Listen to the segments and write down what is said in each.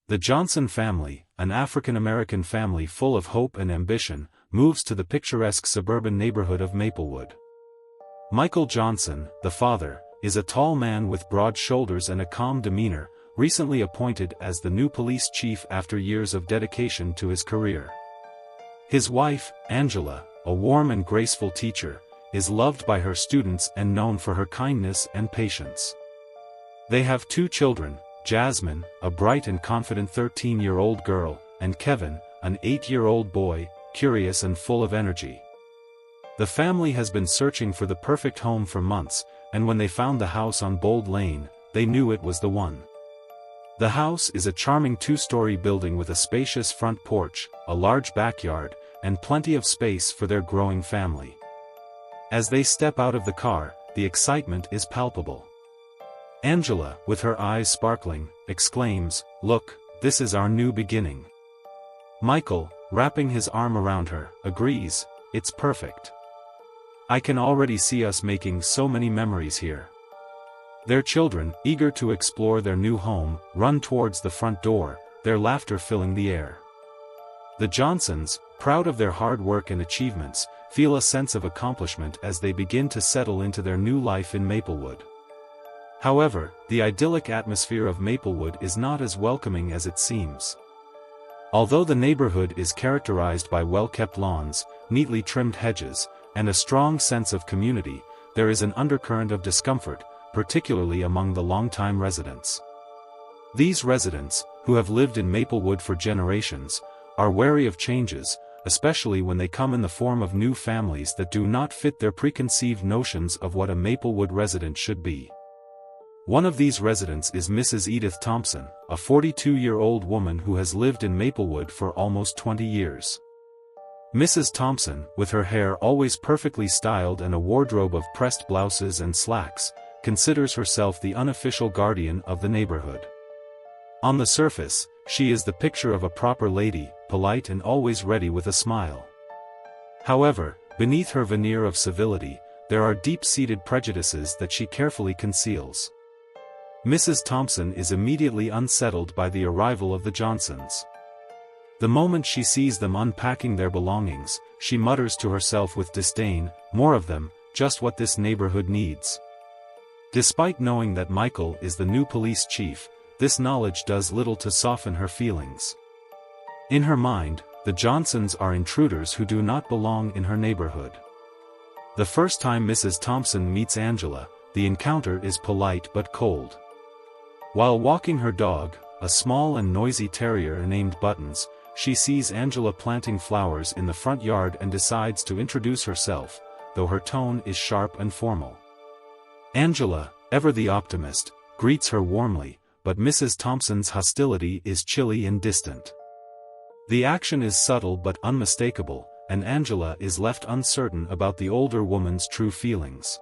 The Johnson family, an African-American family full of hope and ambition, moves to the picturesque suburban neighborhood of Maplewood. Michael Johnson, the father, is a tall man with broad shoulders and a calm demeanor, recently appointed as the new police chief after years of dedication to his career. His wife, Angela, a warm and graceful teacher, is loved by her students and known for her kindness and patience. They have 2 children, Jasmine, a bright and confident 13-year-old girl, and Kevin, an 8-year-old boy, curious and full of energy. The family has been searching for the perfect home for months, and when they found the house on Bold Lane, they knew it was the one. The house is a charming 2-story building with a spacious front porch, a large backyard, and plenty of space for their growing family. As they step out of the car, the excitement is palpable. Angela, with her eyes sparkling, exclaims, "Look, this is our new beginning." Michael, wrapping his arm around her, agrees, "It's perfect. I can already see us making so many memories here." Their children, eager to explore their new home, run towards the front door, their laughter filling the air. The Johnsons, proud of their hard work and achievements, feel a sense of accomplishment as they begin to settle into their new life in Maplewood. However, the idyllic atmosphere of Maplewood is not as welcoming as it seems. Although the neighborhood is characterized by well-kept lawns, neatly trimmed hedges, and a strong sense of community, there is an undercurrent of discomfort, particularly among the longtime residents. These residents, who have lived in Maplewood for generations, are wary of changes, especially when they come in the form of new families that do not fit their preconceived notions of what a Maplewood resident should be. One of these residents is Mrs. Edith Thompson, a 42-year-old woman who has lived in Maplewood for almost 20 years. Mrs. Thompson, with her hair always perfectly styled and a wardrobe of pressed blouses and slacks, considers herself the unofficial guardian of the neighborhood. On the surface, she is the picture of a proper lady, polite and always ready with a smile. However, beneath her veneer of civility, there are deep-seated prejudices that she carefully conceals. Mrs. Thompson is immediately unsettled by the arrival of the Johnsons. The moment she sees them unpacking their belongings, she mutters to herself with disdain, "More of them, just what this neighborhood needs." Despite knowing that Michael is the new police chief, this knowledge does little to soften her feelings. In her mind, the Johnsons are intruders who do not belong in her neighborhood. The first time Mrs. Thompson meets Angela, the encounter is polite but cold. While walking her dog, a small and noisy terrier named Buttons, she sees Angela planting flowers in the front yard and decides to introduce herself, though her tone is sharp and formal. Angela, ever the optimist, greets her warmly, but Mrs. Thompson's hostility is chilly and distant. The action is subtle but unmistakable, and Angela is left uncertain about the older woman's true feelings.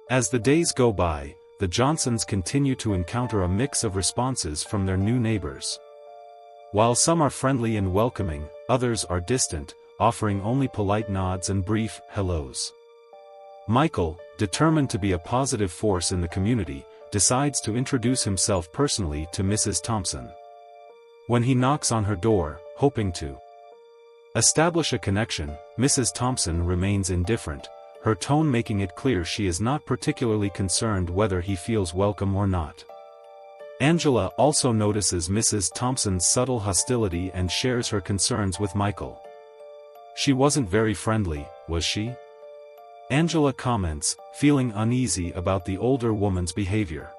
As the days go by, the Johnsons continue to encounter a mix of responses from their new neighbors. While some are friendly and welcoming, others are distant, offering only polite nods and brief hellos. Michael, determined to be a positive force in the community, decides to introduce himself personally to Mrs. Thompson. When he knocks on her door, hoping to establish a connection, Mrs. Thompson remains indifferent, her tone making it clear she is not particularly concerned whether he feels welcome or not. Angela also notices Mrs. Thompson's subtle hostility and shares her concerns with Michael. "She wasn't very friendly, was she?" Angela comments, feeling uneasy about the older woman's behavior.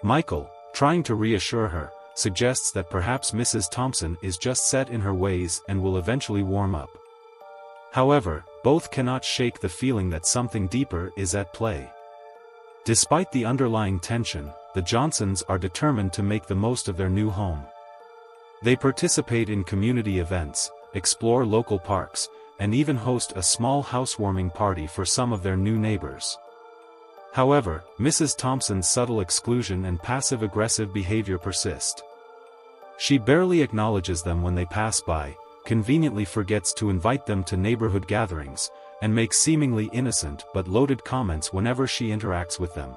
Michael, trying to reassure her, suggests that perhaps Mrs. Thompson is just set in her ways and will eventually warm up. However, both cannot shake the feeling that something deeper is at play. Despite the underlying tension, the Johnsons are determined to make the most of their new home. They participate in community events, explore local parks, and even host a small housewarming party for some of their new neighbors. However, Mrs. Thompson's subtle exclusion and passive-aggressive behavior persist. She barely acknowledges them when they pass by, conveniently forgets to invite them to neighborhood gatherings, and makes seemingly innocent but loaded comments whenever she interacts with them.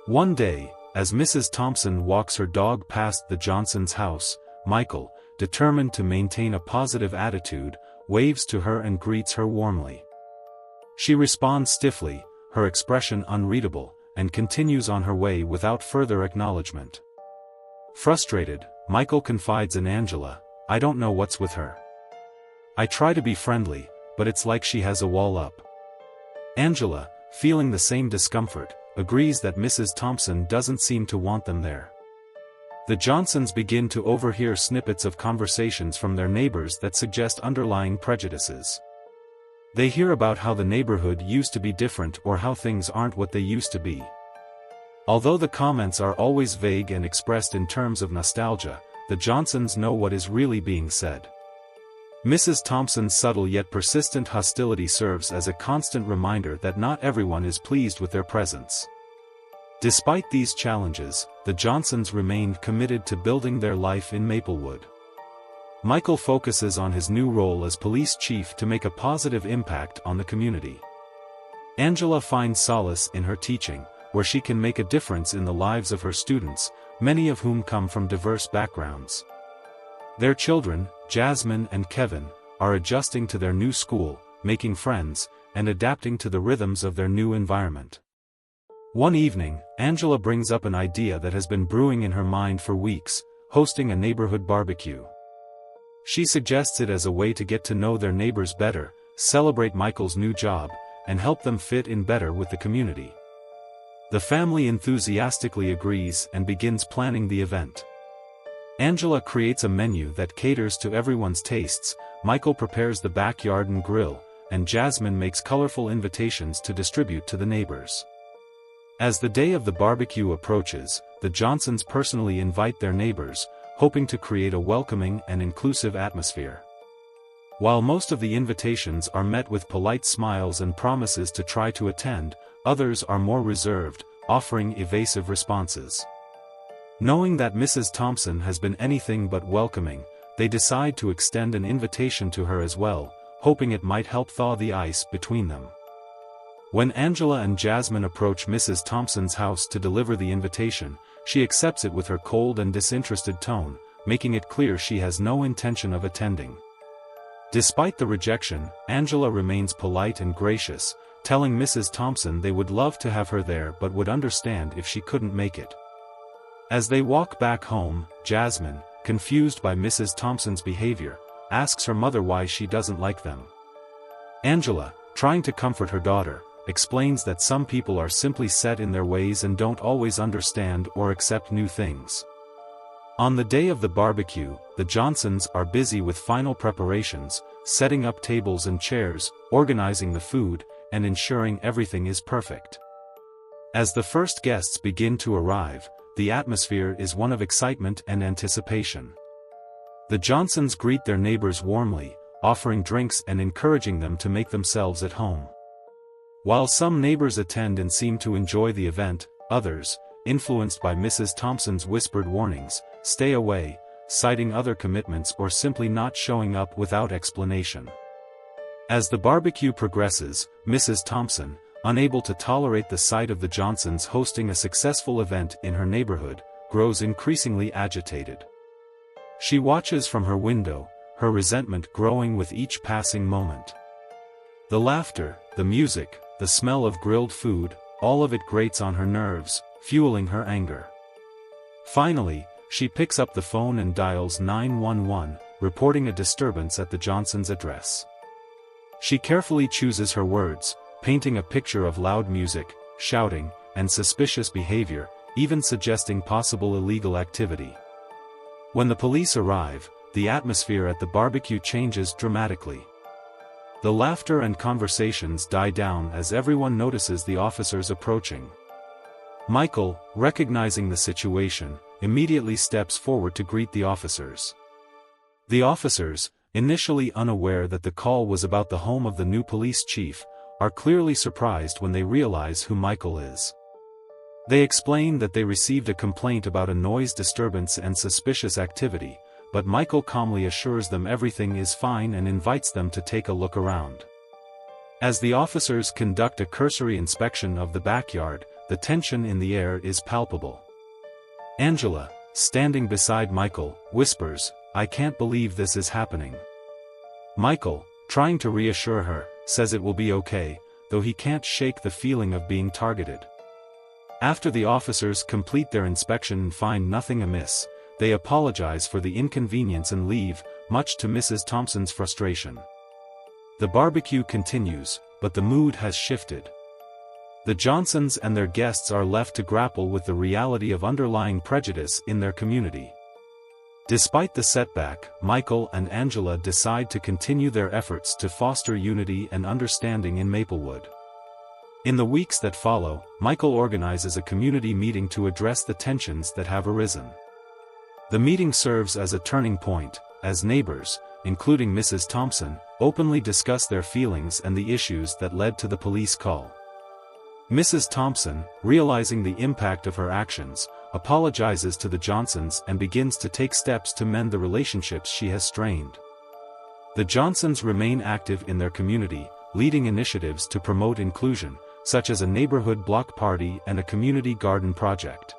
One day, As Mrs. Thompson walks her dog past the Johnsons' house, Michael, determined to maintain a positive attitude, waves to her and greets her warmly. She responds stiffly, her expression unreadable, and continues on her way without further acknowledgement. Frustrated, Michael confides in Angela, "I don't know what's with her. I try to be friendly, but it's like she has a wall up." Angela, feeling the same discomfort, agrees that Mrs. Thompson doesn't seem to want them there. The Johnsons begin to overhear snippets of conversations from their neighbors that suggest underlying prejudices. They hear about how the neighborhood used to be different or how things aren't what they used to be. Although the comments are always vague and expressed in terms of nostalgia, the Johnsons know what is really being said. Mrs. Thompson's subtle yet persistent hostility serves as a constant reminder that not everyone is pleased with their presence. Despite these challenges, the Johnsons remained committed to building their life in Maplewood. Michael focuses on his new role as police chief to make a positive impact on the community. Angela finds solace in her teaching, where she can make a difference in the lives of her students, many of whom come from diverse backgrounds. Their children, Jasmine and Kevin, are adjusting to their new school, making friends, and adapting to the rhythms of their new environment. One evening, Angela brings up an idea that has been brewing in her mind for weeks: hosting a neighborhood barbecue. She suggests it as a way to get to know their neighbors better, celebrate Michael's new job, and help them fit in better with the community. The family enthusiastically agrees and begins planning the event. Angela creates a menu that caters to everyone's tastes, Michael prepares the backyard and grill, and Jasmine makes colorful invitations to distribute to the neighbors. As the day of the barbecue approaches, the Johnsons personally invite their neighbors, hoping to create a welcoming and inclusive atmosphere. While most of the invitations are met with polite smiles and promises to try to attend, others are more reserved, offering evasive responses. Knowing that Mrs. Thompson has been anything but welcoming, they decide to extend an invitation to her as well, hoping it might help thaw the ice between them. When Angela and Jasmine approach Mrs. Thompson's house to deliver the invitation, she accepts it with her cold and disinterested tone, making it clear she has no intention of attending. Despite the rejection, Angela remains polite and gracious, telling Mrs. Thompson they would love to have her there but would understand if she couldn't make it. As they walk back home, Jasmine, confused by Mrs. Thompson's behavior, asks her mother why she doesn't like them. Angela, trying to comfort her daughter, explains that some people are simply set in their ways and don't always understand or accept new things. On the day of the barbecue, the Johnsons are busy with final preparations, setting up tables and chairs, organizing the food, and ensuring everything is perfect. As the first guests begin to arrive, the atmosphere is one of excitement and anticipation. The Johnsons greet their neighbors warmly, offering drinks and encouraging them to make themselves at home. While some neighbors attend and seem to enjoy the event, others, influenced by Mrs. Thompson's whispered warnings, stay away, citing other commitments or simply not showing up without explanation. As the barbecue progresses, Mrs. Thompson, unable to tolerate the sight of the Johnsons hosting a successful event in her neighborhood, grows increasingly agitated. She watches from her window, her resentment growing with each passing moment. The laughter, the music, the smell of grilled food, all of it grates on her nerves, fueling her anger. Finally, she picks up the phone and dials 911, reporting a disturbance at the Johnsons' address. She carefully chooses her words, painting a picture of loud music, shouting, and suspicious behavior, even suggesting possible illegal activity. When the police arrive, the atmosphere at the barbecue changes dramatically. The laughter and conversations die down as everyone notices the officers approaching. Michael, recognizing the situation, immediately steps forward to greet the officers. The officers, initially unaware that the call was about the home of the new police chief, are clearly surprised when they realize who Michael is. They explain that they received a complaint about a noise disturbance and suspicious activity, but Michael calmly assures them everything is fine and invites them to take a look around. As the officers conduct a cursory inspection of the backyard, the tension in the air is palpable. Angela, standing beside Michael, whispers, "I can't believe this is happening." Michael, trying to reassure her, says it will be okay, though he can't shake the feeling of being targeted. After the officers complete their inspection and find nothing amiss, they apologize for the inconvenience and leave, much to Mrs. Thompson's frustration. The barbecue continues, but the mood has shifted. The Johnsons and their guests are left to grapple with the reality of underlying prejudice in their community. Despite the setback, Michael and Angela decide to continue their efforts to foster unity and understanding in Maplewood. In the weeks that follow, Michael organizes a community meeting to address the tensions that have arisen. The meeting serves as a turning point, as neighbors, including Mrs. Thompson, openly discuss their feelings and the issues that led to the police call. Mrs. Thompson, realizing the impact of her actions, apologizes to the Johnsons and begins to take steps to mend the relationships she has strained. The Johnsons remain active in their community, leading initiatives to promote inclusion, such as a neighborhood block party and a community garden project.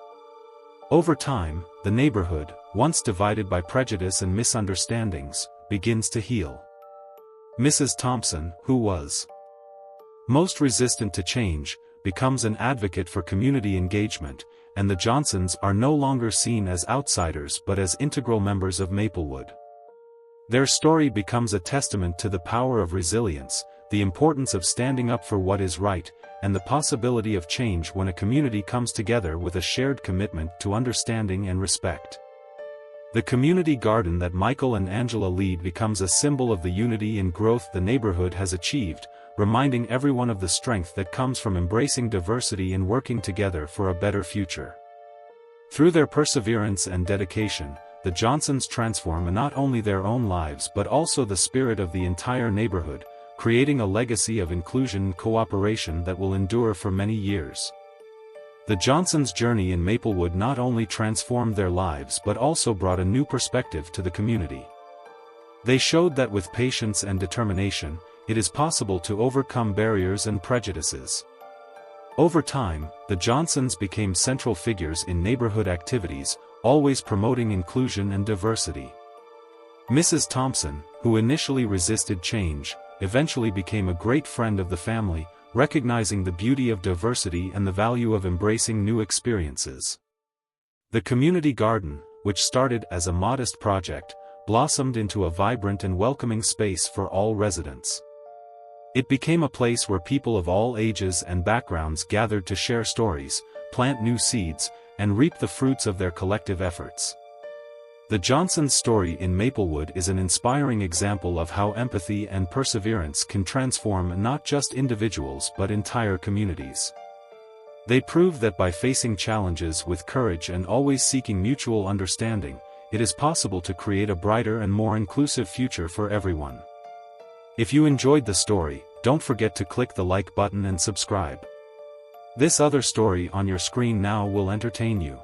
Over time, the neighborhood, once divided by prejudice and misunderstandings, begins to heal. Mrs. Thompson, who was most resistant to change, becomes an advocate for community engagement, and the Johnsons are no longer seen as outsiders but as integral members of Maplewood. Their story becomes a testament to the power of resilience, the importance of standing up for what is right, and the possibility of change when a community comes together with a shared commitment to understanding and respect. The community garden that Michael and Angela lead becomes a symbol of the unity and growth the neighborhood has achieved, reminding everyone of the strength that comes from embracing diversity and working together for a better future. Through their perseverance and dedication, the Johnsons transform not only their own lives but also the spirit of the entire neighborhood, creating a legacy of inclusion and cooperation that will endure for many years. The Johnsons' journey in Maplewood not only transformed their lives but also brought a new perspective to the community. They showed that with patience and determination, it is possible to overcome barriers and prejudices. Over time, the Johnsons became central figures in neighborhood activities, always promoting inclusion and diversity. Mrs. Thompson, who initially resisted change, eventually became a great friend of the family, recognizing the beauty of diversity and the value of embracing new experiences. The community garden, which started as a modest project, blossomed into a vibrant and welcoming space for all residents. It became a place where people of all ages and backgrounds gathered to share stories, plant new seeds, and reap the fruits of their collective efforts. The Johnsons' story in Maplewood is an inspiring example of how empathy and perseverance can transform not just individuals but entire communities. They prove that by facing challenges with courage and always seeking mutual understanding, it is possible to create a brighter and more inclusive future for everyone. If you enjoyed the story, don't forget to click the like button and subscribe. This other story on your screen now will entertain you.